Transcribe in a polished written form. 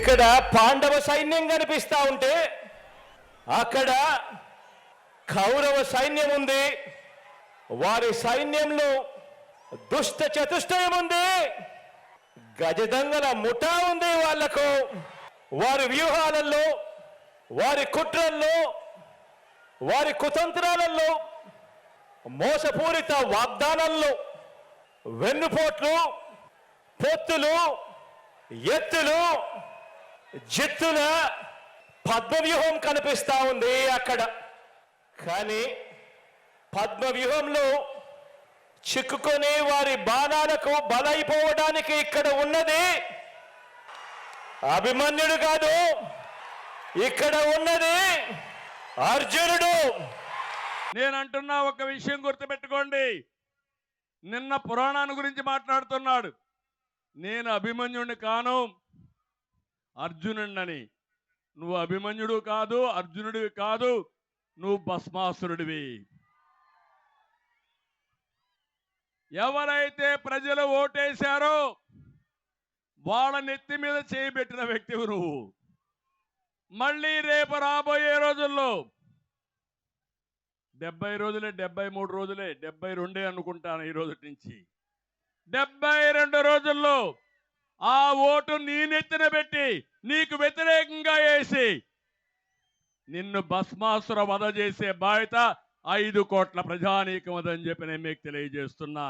ఇక్కడ పాండవ సైన్యం కనిపిస్తా ఉంటే అక్కడ కౌరవ సైన్యం ఉంది. వారి సైన్యంలో దుష్ట చతుష్టయం ఉంది. గజదంగల ముఠా ఉంది. వాళ్లకు వారి వ్యూహాలలో, వారి కుట్రల్లో, వారి కుతంత్రాలలో, మోసపూరిత వాగ్దానాల్లో వెన్నుపోట్లు, పొత్తులు, ఎత్తులు, జిత్తుల పద్మవ్యూహం కనిపిస్తా ఉంది అక్కడ. కానీ పద్మవ్యూహంలో చిక్కుకొని వారి బాణాలకు బలైపోవడానికి ఇక్కడ ఉన్నది అభిమన్యుడు కాదు, ఇక్కడ ఉన్నది అర్జునుడు. నేనంటున్నా ఒక విషయం గుర్తుపెట్టుకోండి. నిన్న పురాణాన్ని గురించి మాట్లాడుతున్నాడు. నేను అభిమన్యుడిని కాను, అర్జునుడిని. నువ్వు అభిమన్యుడు కాదు, అర్జునుడివి కాదు, నువ్వు భస్మాసురుడివి. ఎవరైతే ప్రజలు ఓటేశారో వాళ్ళ నెత్తి మీద చేయబెట్టిన వ్యక్తివి నువ్వు. మళ్ళీ రేపు రాబోయే రోజుల్లో 70 రోజులే, 73 రోజులే, 72 అనుకుంటాను ఈ రోజు నుంచి. 72 రోజుల్లో ఆ ఓటు నీ నెత్తిన పెట్టి నీకు వ్యతిరేకంగా వేసి నిన్ను భస్మాసుర వధ చేసే బాధ్యత 5 కోట్ల ప్రజానీకం అదని చెప్పి నేను మీకు తెలియజేస్తున్నా.